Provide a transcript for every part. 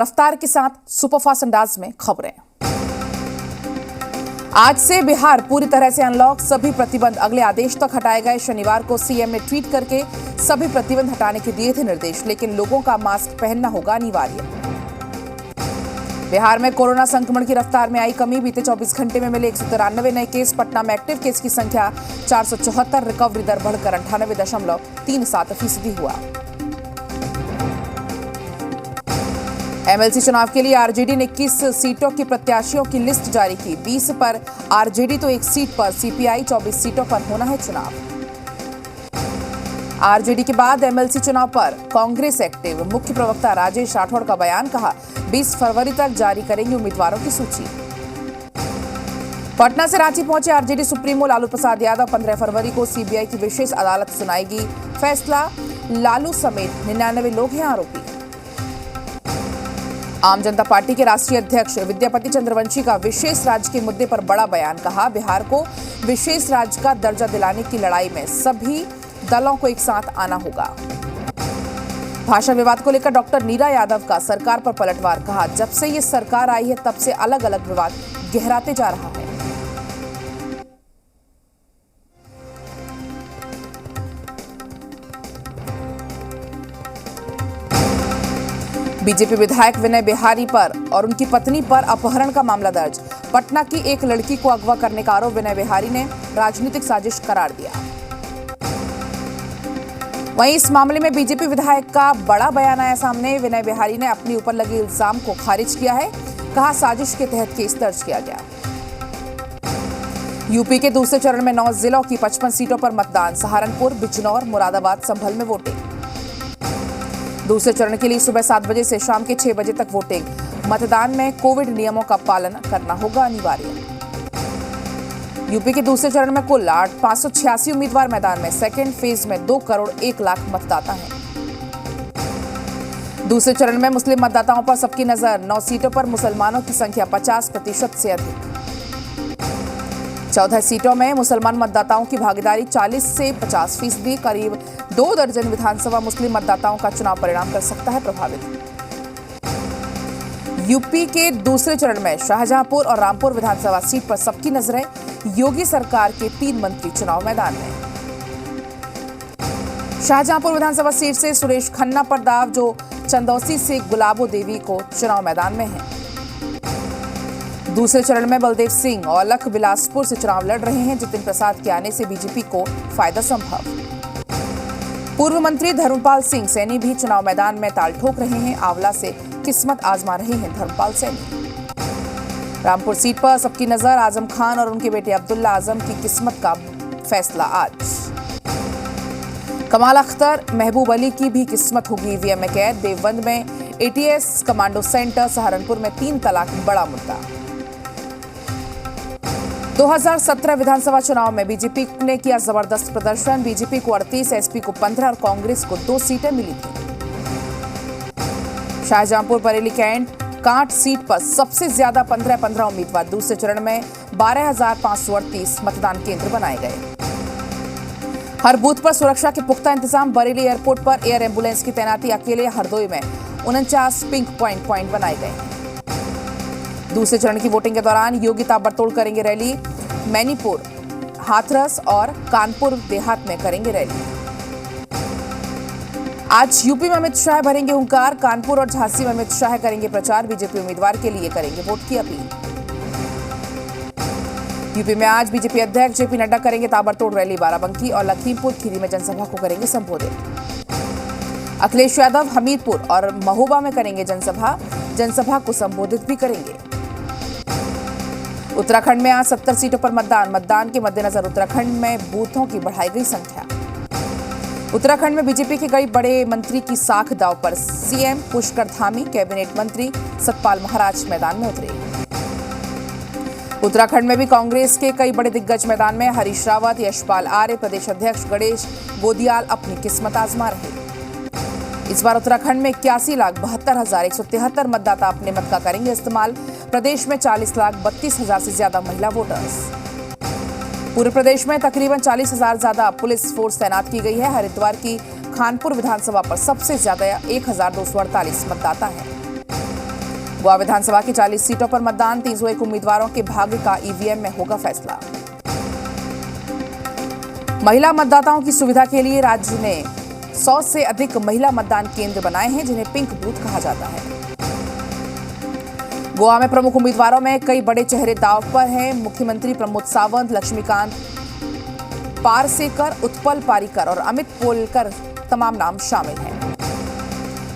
रफ्तार के साथ सुपरफास्ट अंदाज में खबरें। आज से बिहार पूरी तरह से अनलॉक, सभी प्रतिबंध अगले आदेश तक हटाए गए। शनिवार को सीएम ने ट्वीट करके सभी प्रतिबंध हटाने के दिए थे निर्देश, लेकिन लोगों का मास्क पहनना होगा अनिवार्य। बिहार में कोरोना संक्रमण की रफ्तार में आई कमी, बीते 24 घंटे में मिले 193 नए केस। पटना में एक्टिव केस की संख्या 474, रिकवरी दर बढ़कर 98.37% हुआ। एमएलसी चुनाव के लिए आरजेडी ने 21 सीटों की प्रत्याशियों की लिस्ट जारी की। 20 पर आरजेडी तो 1 सीट पर सीपीआई, 24 सीटों पर होना है चुनाव। आरजेडी के बाद एमएलसी चुनाव पर कांग्रेस एक्टिव, मुख्य प्रवक्ता राजेश राठौड़ का बयान, कहा 20 फरवरी तक जारी करेंगे उम्मीदवारों की सूची। पटना से रांची पहुंचे आरजेडी सुप्रीमो लालू प्रसाद यादव। 15 फरवरी को सीबीआई की विशेष अदालत सुनाएगी फैसला। लालू समेत 99 लोग हैं आरोपी। आम जनता पार्टी के राष्ट्रीय अध्यक्ष विद्यापति चंद्रवंशी का विशेष राज्य के मुद्दे पर बड़ा बयान, कहा बिहार को विशेष राज्य का दर्जा दिलाने की लड़ाई में सभी दलों को एक साथ आना होगा। भाषा विवाद को लेकर डॉक्टर नीरा यादव का सरकार पर पलटवार, कहा जब से ये सरकार आई है तब से अलग अलग विवाद गहराते जा रहा है। बीजेपी विधायक विनय बिहारी पर और उनकी पत्नी पर अपहरण का मामला दर्ज। पटना की एक लड़की को अगवा करने का आरोप विनय बिहारी ने राजनीतिक साजिश करार दिया। वहीं इस मामले में बीजेपी विधायक का बड़ा बयान आया सामने। विनय बिहारी ने अपने ऊपर लगे इल्जाम को खारिज किया है, कहा साजिश के तहत केस दर्ज किया गया। यूपी के दूसरे चरण में 9 जिलों की 55 सीटों पर मतदान। सहारनपुर, बिजनौर, मुरादाबाद, संभल में वोटिंग। दूसरे चरण के लिए सुबह 7 बजे से शाम के 6 बजे तक वोटिंग। मतदान में कोविड नियमों का पालन करना होगा अनिवार्य। यूपी के दूसरे चरण में कुल 586 उम्मीदवार मैदान में। सेकेंड फेज में 2 करोड़ 1 लाख मतदाता हैं। दूसरे चरण में मुस्लिम मतदाताओं पर सबकी नजर। 9 सीटों पर मुसलमानों की संख्या 50% से अधिक। 14 सीटों में मुसलमान मतदाताओं की भागीदारी 40 से 50%। करीब 2 दर्जन विधानसभा मुस्लिम मतदाताओं का चुनाव परिणाम कर सकता है प्रभावित। यूपी के दूसरे चरण में शाहजहांपुर और रामपुर विधानसभा सीट पर सबकी नजरें। योगी सरकार के 3 मंत्री चुनाव मैदान में। शाहजहांपुर विधानसभा सीट से सुरेश खन्ना पर दाव, जो चंदौसी से गुलाबो देवी को चुनाव मैदान में है। दूसरे चरण में बलदेव सिंह और लख बिलासपुर से चुनाव लड़ रहे हैं। जितिन प्रसाद के आने से बीजेपी को फायदा संभव। पूर्व मंत्री धर्मपाल सिंह सैनी भी चुनाव मैदान में ताल ठोक रहे हैं। आंवला से किस्मत आजमा रहे हैं धर्मपाल सैनी। रामपुर सीट पर सबकी नजर। आजम खान और उनके बेटे अब्दुल्ला आजम की किस्मत का फैसला आज। कमाल अख्तर, महबूब अली की भी किस्मत होगी ईवीएम में कैद। देवबंद में एटीएस कमांडो सेंटर। सहारनपुर में 3 तलाक बड़ा मुद्दा। 2017 विधानसभा चुनाव में बीजेपी ने किया जबरदस्त प्रदर्शन। बीजेपी को 38, एसपी को 15 और कांग्रेस को 2 सीटें मिली थी। शाहजहांपुर बरेली कैंट कांट सीट पर सबसे ज्यादा 15 उम्मीदवार। दूसरे चरण में 12,538 मतदान केंद्र बनाए गए। हर बूथ पर सुरक्षा के पुख्ता इंतजाम। बरेली एयरपोर्ट पर एयर एम्बुलेंस की तैनाती। अकेले हरदोई में 49 पिंक पॉइंट बनाए गए। दूसरे चरण की वोटिंग के दौरान योगी ताबड़तोड़ करेंगे रैली। मैनीपुर, हाथरस और कानपुर देहात में करेंगे रैली। आज यूपी में अमित शाह भरेंगे हुंकार। कानपुर और झांसी में अमित शाह करेंगे प्रचार। बीजेपी उम्मीदवार के लिए करेंगे वोट की अपील। यूपी में आज बीजेपी अध्यक्ष जेपी नड्डा करेंगे ताबड़तोड़ रैली। बाराबंकी और लखीमपुर खीरी में जनसभा को करेंगे संबोधित। अखिलेश यादव हमीरपुर और महोबा में करेंगे जनसभा को संबोधित भी करेंगे। उत्तराखंड में आज 70 सीटों पर मतदान के मद्देनजर उत्तराखंड में बूथों की बढ़ाई गई संख्या। उत्तराखंड में बीजेपी के कई बड़े मंत्री की साख दांव पर। सीएम पुष्कर धामी, कैबिनेट मंत्री सतपाल महाराज मैदान में उतरे। उत्तराखंड में भी कांग्रेस के कई बड़े दिग्गज मैदान में। हरीश रावत, यशपाल आर्य, प्रदेश अध्यक्ष गणेश गोदियाल अपनी किस्मत आजमा रहे। इस बार उत्तराखंड में 81,72,173 मतदाता अपने मत का करेंगे इस्तेमाल। प्रदेश में 40,32,000 से ज्यादा महिला वोटर्स। पूरे प्रदेश में तकरीबन 40,000 ज्यादा पुलिस फोर्स तैनात की गई है। हरिद्वार की खानपुर विधानसभा पर सबसे ज्यादा 1,248 मतदाता हैं। गोवा विधानसभा की 40 सीटों पर मतदान, 301 उम्मीदवारों के भाग्य का ईवीएम में होगा फैसला। महिला मतदाताओं की सुविधा के लिए राज्य ने 100 से अधिक महिला मतदान केंद्र बनाए हैं, जिन्हें पिंक बूथ कहा जाता है। गोवा में प्रमुख उम्मीदवारों में कई बड़े चेहरे दांव पर हैं। मुख्यमंत्री प्रमोद सावंत, लक्ष्मीकांत पारसेकर, उत्पल पारीकर और अमित पोलकर तमाम नाम शामिल हैं।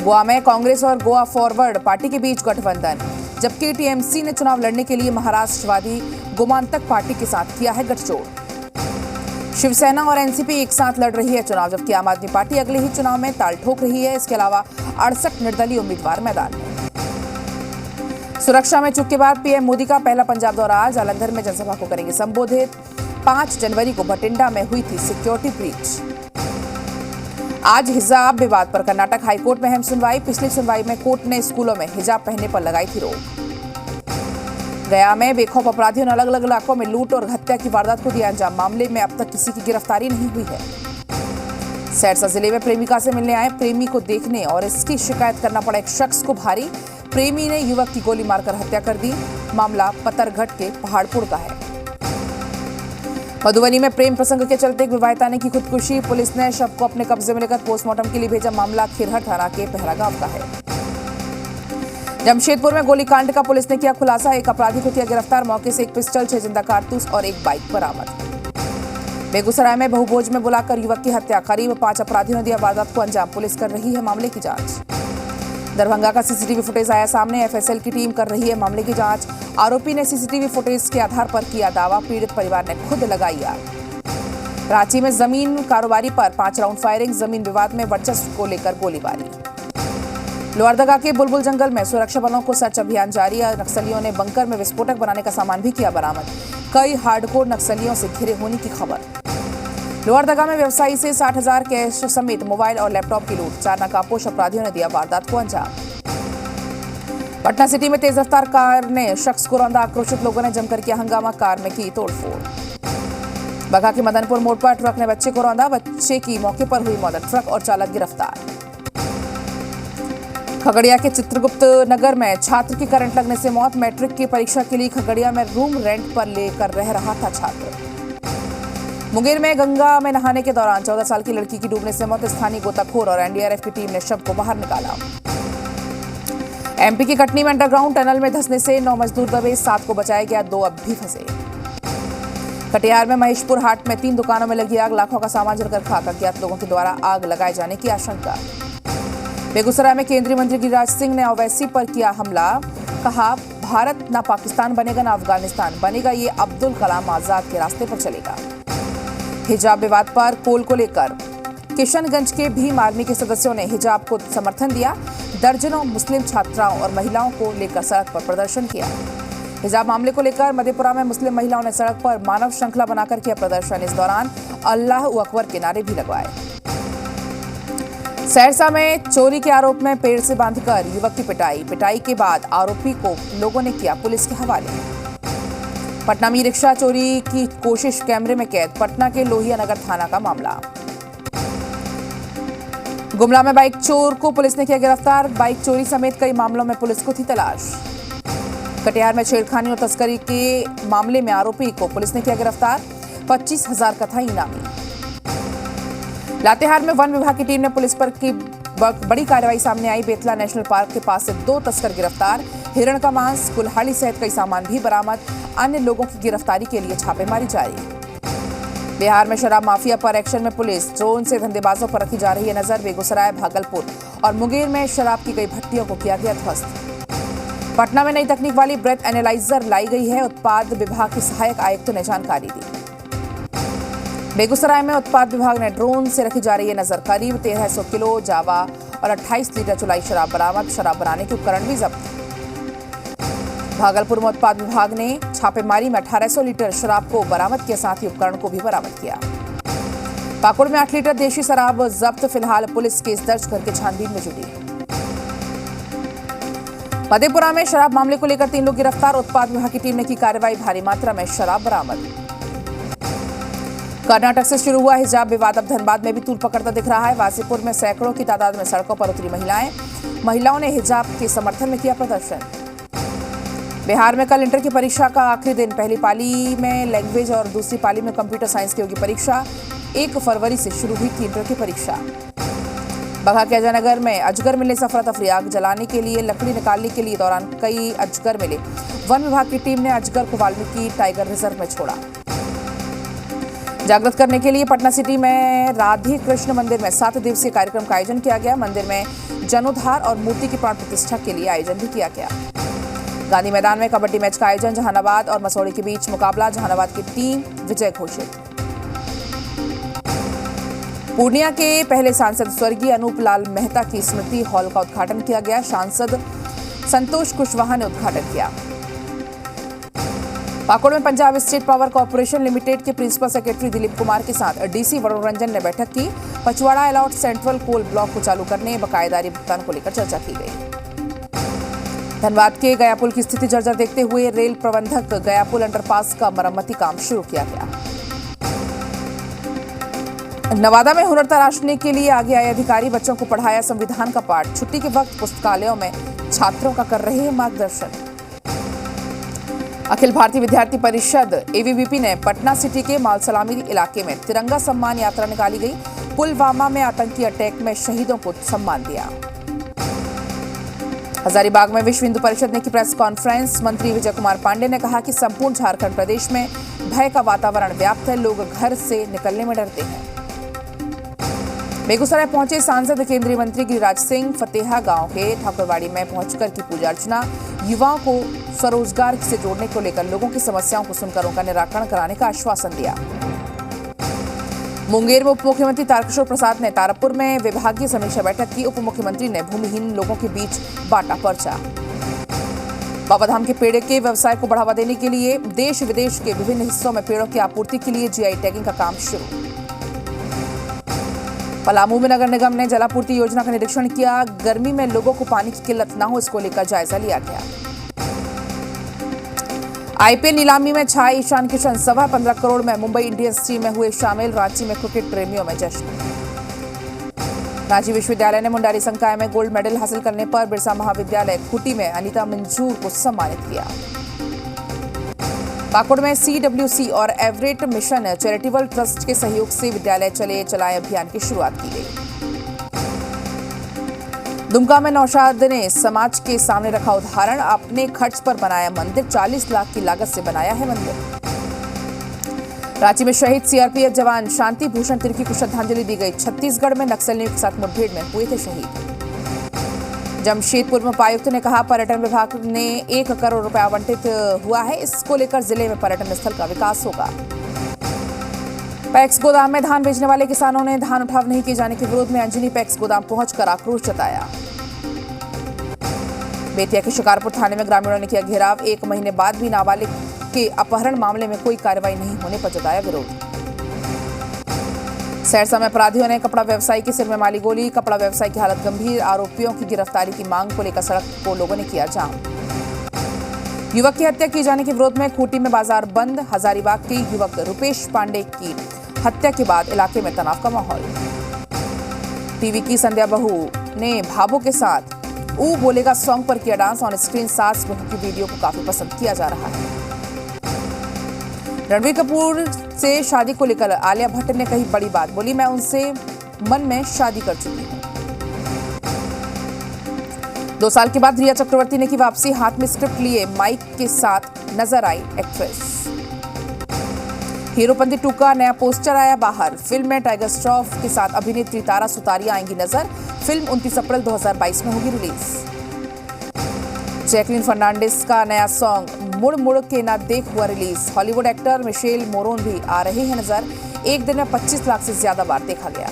गोवा में कांग्रेस और गोवा फॉरवर्ड पार्टी के बीच गठबंधन, जबकि टीएमसी ने चुनाव लड़ने के लिए महाराष्ट्रवादी गोमांतक पार्टी के साथ किया है गठजोड़। शिवसेना और एनसीपी एक साथ लड़ रही है चुनाव, जबकि आम आदमी पार्टी अगले ही चुनाव में ताल ठोक रही है। इसके अलावा 68 निर्दलीय उम्मीदवार मैदान में। सुरक्षा में चूक के बाद पीएम मोदी का पहला पंजाब दौरा, जालंधर में जनसभा को करेंगे संबोधित। 5 जनवरी को भटिंडा में हुई थी सिक्योरिटी ब्रीच। आज हिजाब विवाद पर कर्नाटक हाईकोर्ट में अहम सुनवाई। पिछली सुनवाई में कोर्ट ने स्कूलों में हिजाब पहनने पर लगाई थी रोक। गया में बेखौफ अपराधियों ने अलग अलग इलाकों में लूट और हत्या की वारदात को दिया अंजाम। मामले में अब तक किसी की गिरफ्तारी नहीं हुई है। सहरसा जिले में प्रेमिका से मिलने आए प्रेमी को देखने और इसकी शिकायत करना पड़ा एक शख्स को भारी। प्रेमी ने युवक की गोली मारकर हत्या कर दी। मामला पतरघट के पहाड़पुर का है। मधुबनी में प्रेम प्रसंग के चलते एक विवाहिता ने की खुदकुशी। पुलिस ने शव को अपने कब्जे में लेकर पोस्टमार्टम के लिए भेजा। मामला खिरहर थाना के पहरा गांव का है। जमशेदपुर में गोलीकांड का पुलिस ने किया खुलासा। एक अपराधी को किया गिरफ्तार। मौके से एक पिस्टल, 6 जिंदा कारतूस और एक बाइक बरामद। बेगूसराय में बहुभोज में बुलाकर युवक की हत्या, करीब 5 अपराधियों ने दिया वारदात को अंजाम। पुलिस कर रही है मामले की जांच। दरभंगा का सीसीटीवी फुटेज आया सामने। एफएसएल की टीम कर रही है मामले की जांच। आरोपी ने सीसीटीवी फुटेज के आधार पर किया दावा। पीड़ित परिवार ने खुद लगाई आग। रांची में जमीन कारोबारी पर 5 राउंड फायरिंग। जमीन विवाद में वर्चस्व को लेकर गोलीबारी। लोहरदगा के बुलबुल जंगल में सुरक्षा बलों को सर्च अभियान जारी। नक्सलियों ने बंकर में विस्फोटक बनाने का सामान भी किया बरामद। कई हार्डकोर नक्सलियों से घिरे होने की खबर। लोहरदगा में व्यवसायी से 60,000 कैश समेत मोबाइल और लैपटॉप की लूट। 4 नकाबपोश अपराधियों ने दिया वारदात को अंजाम। पटना सिटी में तेज रफ्तार कार ने शख्स को रौंदा। आक्रोशित लोगों ने जमकर किया हंगामा। कार में की तोड़फोड़। बगहा के मदनपुर मोड़ पर ट्रक ने बच्चे को रौंदा। बच्चे की मौके पर हुई मौत। ट्रक और चालक गिरफ्तार। खगड़िया के चित्रगुप्त नगर में छात्र की करंट लगने से मौत। मैट्रिक की परीक्षा के लिए खगड़िया में रूम रेंट पर लेकर रह रहा था छात्र। मुंगेर में गंगा में नहाने के दौरान 14 साल की लड़की की डूबने से मौत। स्थानीय गोताखोर और एनडीआरएफ की टीम ने शव को बाहर निकाला। एमपी की कटनी में अंडरग्राउंड टनल में धंसने से 9 मजदूर दबे, 7 को बचाया गया, 2 अब भी फंसे। कटिहार में महेशपुर हाट में 3 दुकानों में लगी आग। लाखों का सामान जलकर खाक। अज्ञात लोगों के द्वारा आग लगाए जाने की आशंका। बेगूसराय में केंद्रीय मंत्री गिरिराज सिंह ने ओवैसी पर किया हमला। कहा, भारत ना पाकिस्तान बनेगा ना अफगानिस्तान बनेगा, ये अब्दुल कलाम आजाद के रास्ते पर चलेगा। हिजाब विवाद पर पोल को लेकर किशनगंज के भीम आर्मी के सदस्यों ने हिजाब को समर्थन दिया। दर्जनों मुस्लिम छात्राओं और महिलाओं को लेकर सड़क पर प्रदर्शन किया। हिजाब मामले को लेकर मधेपुरा में मुस्लिम महिलाओं ने सड़क पर मानव श्रृंखला बनाकर किया प्रदर्शन। इस दौरान अल्लाह अकबर के नारे भी लगवाए। सहरसा में चोरी के आरोप में पेड़ से बांधकर युवक की पिटाई के बाद आरोपी को लोगों ने किया पुलिस के हवाले। पटना में रिक्शा चोरी की कोशिश कैमरे में कैद। पटना के लोहिया नगर थाना का मामला। गुमला में बाइक चोर को पुलिस ने किया गिरफ्तार। बाइक चोरी समेत कई मामलों में पुलिस को थी तलाश। कटिहार में छेड़खानी और तस्करी के मामले में आरोपी को पुलिस ने किया गिरफ्तार। 25,000 का था इनामी। लातेहार में वन विभाग की टीम ने पुलिस पर की बड़ी कार्रवाई सामने आई। बेतला नेशनल पार्क के पास से 2 तस्कर गिरफ्तार। हिरण का मांस, कुल्हाड़ी सहित कई सामान भी बरामद। अन्य लोगों की गिरफ्तारी के लिए छापेमारी जारी। बिहार में शराब माफिया पर एक्शन में पुलिस। ड्रोन से धंधेबाजों पर रखी जा रही है नजर। बेगूसराय, भागलपुर और मुंगेर में शराब की कई भट्टियों को किया गया ध्वस्त। पटना में नई तकनीक वाली ब्रेथ एनालाइजर लाई गई है। उत्पाद विभाग की सहायक आयुक्त ने जानकारी दी। बेगूसराय में उत्पाद विभाग ने ड्रोन से रखी जा रही है नजर। करीब 1300 किलो जावा और 28 लीटर चुलाई शराब बरामद। शराब बनाने के उपकरण भी जब्त। भागलपुर में उत्पाद विभाग ने छापेमारी में 1800 लीटर शराब को बरामद किया, साथ ही उपकरण को भी बरामद किया। पाकुड़ में 8 लीटर देशी शराब जब्त। फिलहाल पुलिस केस दर्ज करके छानबीन में जुटी। मधेपुरा में शराब मामले को लेकर 3 लोग गिरफ्तार। उत्पाद विभाग की टीम ने की कार्रवाई। भारी मात्रा में शराब बरामद। कर्नाटक से शुरू हुआ हिजाब विवाद अब धनबाद में भी तूल पकड़ता दिख रहा है। वासीपुर में सैकड़ों की तादाद में सड़कों पर उतरी महिलाएं ने हिजाब के समर्थन में किया प्रदर्शन। बिहार में कल इंटर की परीक्षा का आखिरी दिन। पहली पाली में लैंग्वेज और दूसरी पाली में कंप्यूटर साइंस की होगी परीक्षा। 1 फरवरी से शुरू हुई थी इंटर की परीक्षा। बगहा के अजयनगर में अजगर मिलने से अफरा तफरी। आग जलाने के लिए लकड़ी निकालने के लिए दौरान कई अजगर मिले। वन विभाग की टीम ने अजगर को वाल्मीकि टाइगर रिजर्व में छोड़ा। जागृत करने के लिए पटना सिटी में राधे कृष्ण मंदिर में 7 दिवसीय कार्यक्रम का आयोजन किया गया। मंदिर में जनोद्धार और मूर्ति की प्राण प्रतिष्ठा के लिए आयोजन भी किया गया। गांधी मैदान में कबड्डी मैच का आयोजन। जहानाबाद और मसौड़ी के बीच मुकाबला। जहानाबाद की टीम विजय घोषित। पूर्णिया के पहले सांसद स्वर्गीय अनूप लाल मेहता की स्मृति हॉल का उद्घाटन किया गया। सांसद संतोष कुशवाहा ने उद्घाटन किया। पाकुड़ में Punjab state power corporation limited के प्रिंसिपल सेक्रेटरी दिलीप कुमार के साथ डीसी वरुण रंजन ने बैठक की। Pachwara allot central coal block को चालू करने बकायेदारी भुगतान को लेकर चर्चा की गई। धनबाद के गया पुल की स्थिति जर्जर देखते हुए रेल प्रबंधक गया पुल अंडरपास का मरम्मती काम शुरू किया गया। नवादा में हुनर तराशने के लिए आगे आए अधिकारी। बच्चों को पढ़ाया संविधान का पाठ। छुट्टी के वक्त पुस्तकालयों में छात्रों का कर रहे हैं मार्गदर्शन। अखिल भारतीय विद्यार्थी परिषद एबीवीपी ने पटना सिटी के मालसलामी इलाके में तिरंगा सम्मान यात्रा निकाली गई। पुलवामा में आतंकी अटैक में शहीदों को सम्मान दिया। हजारीबाग में विश्व हिंदू परिषद ने की प्रेस कॉन्फ्रेंस। मंत्री विजय कुमार पांडे ने कहा कि संपूर्ण झारखंड प्रदेश में भय का वातावरण व्याप्त है। लोग घर से निकलने में डरते हैं। बेगूसराय पहुंचे सांसद केंद्रीय मंत्री गिरिराज सिंह। फतेहा गांव के ठाकुरवाड़ी में पहुंचकर की पूजा अर्चना। युवाओं को स्वरोजगार से जोड़ने को लेकर लोगों की समस्याओं को सुनकर उनका निराकरण कराने का आश्वासन दिया। मुंगेर में उप मुख्यमंत्री तारकिशोर प्रसाद ने तारापुर में विभागीय समीक्षा बैठक की। उप मुख्यमंत्री ने भूमिहीन लोगों के बीच बांटा पर्चा। बाबाधाम के पेड़ के व्यवसाय को बढ़ावा देने के लिए देश विदेश के विभिन्न हिस्सों में पेड़ों की आपूर्ति के लिए जीआई टैगिंग का काम शुरू। पलामू में नगर निगम ने जलापूर्ति योजना का निरीक्षण किया। गर्मी में लोगों को पानी की किल्लत न हो, इसको लेकर जायजा लिया गया। आईपीएल नीलामी में छाए ईशान किशन। 15.25 करोड़ में मुंबई इंडियंस टीम में हुए शामिल। रांची में क्रिकेट प्रेमियों में जश्न। रांची विश्वविद्यालय ने मुंडारी संकाय में गोल्ड मेडल हासिल करने पर बिरसा महाविद्यालय खूंटी में अनीता मंजूर को सम्मानित किया। पाकुड़ में सीडब्ल्यूसी और एवरेट मिशन चैरिटेबल ट्रस्ट के सहयोग से विद्यालय चलाए अभियान की शुरुआत की गई। दुमका में नौशाद ने समाज के सामने रखा उदाहरण। अपने खर्च पर बनाया मंदिर। 40 लाख की लागत से बनाया है मंदिर। रांची में शहीद सीआरपीएफ जवान शांति भूषण तिर्की को श्रद्धांजलि दी गई। छत्तीसगढ़ में नक्सलियों के साथ मुठभेड़ में हुए थे शहीद। जमशेदपुर में उपायुक्त ने कहा पर्यटन विभाग ने 1 करोड़ रुपए आवंटित हुआ है। इसको लेकर जिले में पर्यटन स्थल का विकास होगा। पैक्स गोदाम में धान बेचने वाले किसानों ने धान उठाव नहीं किए जाने के विरोध में अंजनी पैक्स गोदाम पहुंचकर आक्रोश जताया। बेतिया के शिकारपुर थाने में ग्रामीणों ने किया घेराव। 1 महीने बाद भी नाबालिग के अपहरण मामले में कोई कार्रवाई नहीं होने पर जताया विरोध। सहरसा में अपराधियों ने कपड़ा व्यवसायी के सिर में मारी गोली। कपड़ा व्यवसायी की हालत गंभीर। आरोपियों की गिरफ्तारी की मांग को लेकर सड़क को लोगों ने किया जाम। युवक की हत्या किए जाने के विरोध में खूंटी में बाजार बंद। हजारीबाग के युवक रुपेश पांडे की हत्या के बाद इलाके में तनाव का माहौल। टीवी की संध्या बहू ने भाभो के साथ ऊ बोलेगा सॉन्ग पर किया डांस। ऑन स्क्रीन सास बहू की वीडियो को काफी पसंद किया जा रहा है। रणबीर कपूर से शादी को लेकर आलिया भट्ट ने कही बड़ी बात। बोली मैं उनसे मन में शादी कर चुकी हूं। 2 साल के बाद रिया चक्रवर्ती ने की वापसी। हाथ में स्क्रिप्ट लिए माइक के साथ नजर आई एक्ट्रेस। हीरोपंती 2 का नया पोस्टर आया बाहर। फिल्म में टाइगर श्रॉफ के साथ अभिनेत्री तारा सुतारिया आएंगी नजर। फिल्म 29 अप्रैल 2022 में होगी रिलीज। जैकलिन फर्नांडिस का नया सॉन्ग मुड़ मुड़ के ना देख हुआ release. Hollywood actor Michele Morrone भी आ रहे हैं नजर। एक दिन में 25 लाख से ज्यादा बार देखा गया।